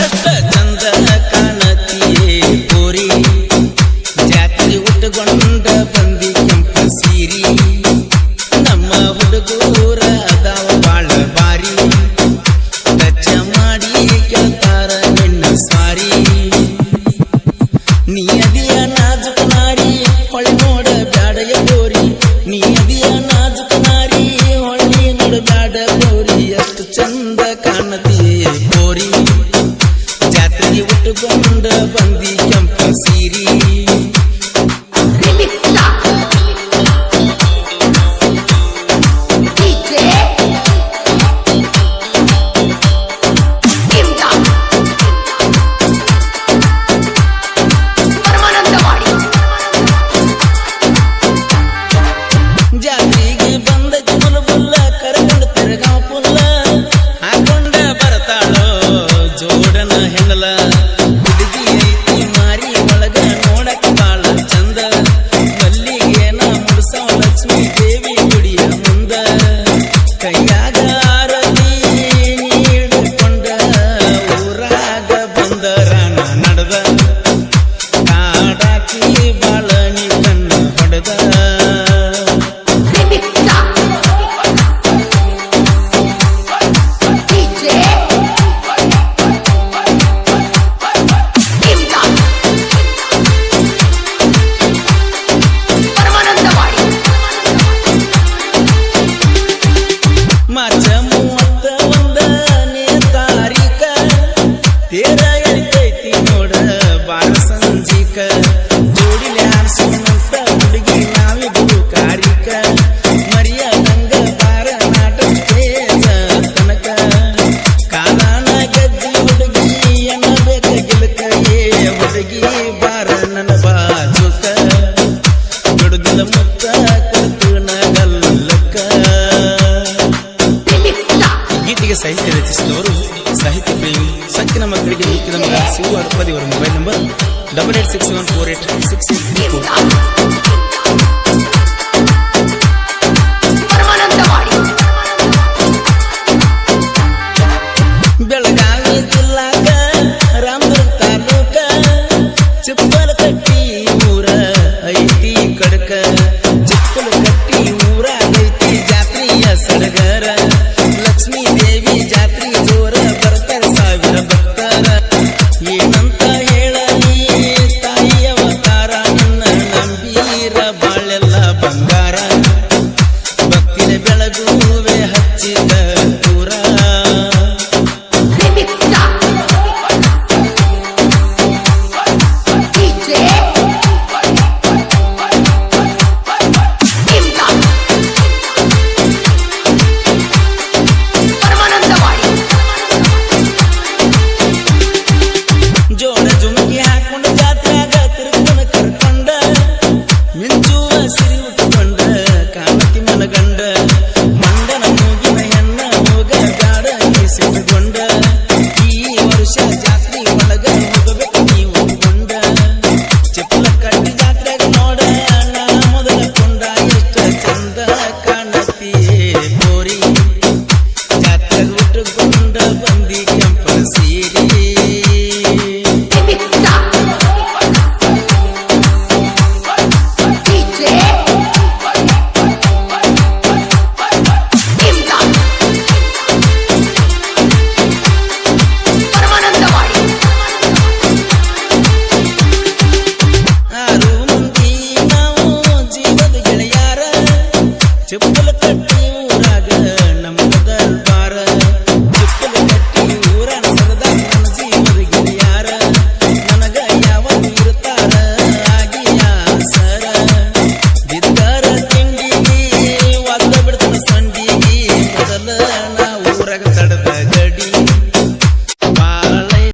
ಎಷ್ಟ ಚಂದ ಕಾಣತಿಯೇ ಪೋರಿ ಜಾತ್ರೆ ಉಟ್ಟುಕೊಂಡ ಬಂದಿ ಕೆಂಪ ಸೀರಿ ನಮ್ಮ ಹುಡುಗೂರ ಅದಾವ ಬಾಳ ಬಾರಿ ಟಚ್ ಮಾಡಿ ಕೇಳ್ತಾರ ನಿನ್ನ ಸಾರಿ ನೀ ಅದಿಯ ನಾಜುಕ ನಾರಿ ಹೊಳಿ ನೋಡ ಬ್ಯಾಡಯ ಬೋರಿ ನೀ ಅದಿಯ ನಾಜುಕ ನಾರಿ ಹೊಳಿ ನೋಡ ಬ್ಯಾಡ ಬೋರಿ ಎಷ್ಟು ಚಂದ ಕಾಣತಿಯೇ ಬೋರಿ ಜಾತ್ರೆಗೆ ಉಟ್ಟುಕೊಂಡ ಬಂದಿ ಕೆಂಪ ಸೀರಿ ಜಾತ್ರೆಗೆ ಬಂದ ಜುಮುಲ್ ಬುಲ್ಲ ಕರಗೊಂಡ ತಿರುಗಾವ ಪುಲ್ಲ ಹಾಕೊಂಡ ಬರ್ತಾಳೋ ಜೋಡನ ಹೆಂಗಲ ಹುಡುಗಿ ಐತಿ ಮಾರಿ ಒಳಗ ನೋಡಕ್ ಬಾಳ ಚಂದ ಮಲ್ಲಿಗೆನ ಮುಡ್ಸವ ಲಕ್ಷ್ಮೀ ದೇವಿ ಗುಡಿಯ ಮುಂದ ಕೈಯಾಗ ಆರತಿ ನೀಡಿಕೊಂಡ ಊರಾಗ ಬಂದ ರಾಣ ನಡೆದ ಕಾಡಾಕಿ ಬಾಳ ನೀ ಕಣ್ಣ ಹೊಡೆದ ಮಾರ್ಚ 31ನೇ ತಾರೀಕ ತೇರ ಎಳಿತೈತಿ ನೋಡ ಬಾಳ ಸಂಜಿಕ ಜೋಡಿಲೆ ಆರ್ಸೋಣಂತ ಹುಡುಗಿ ನಾವಿಬ್ರು ಕಾರಿಕ ಮರಿಯದಂಗ ಬಾರ ನಾಟಕ ಸ್ಟೇಜ ತನಕ ಕಾಲಾನ ಗೆದ್ದಿ ಹುಡುಗಿ ಎನ್ನಬೇಕ ಗಿಲಕ ಏ ಹುಡುಗಿ ಬಾರ ನನ್ನ ಬಾಜುಕ ದುಡುಗಿದ ಮುತ್ತ ಕೊಡ್ತು ನಗಲ್ಲಕ್ಕ ಗೀತೆಗೆ ಸಾಹಿತ್ಯ ರಚಿಸಿದವರು ಸಾಹಿತ್ಯ ಪ್ರೇಮಿ ಸಕ್ಕಿನ ಮಕ್ಕಳಿಗೆ ಮುಖ್ಯದ ಮಗ ಶಿವ ಅಡ್ಪದಿ ಅವರ ಮೊಬೈಲ್ ನಂಬರ್ 8867486634 ಬೆಳಗಾವಿ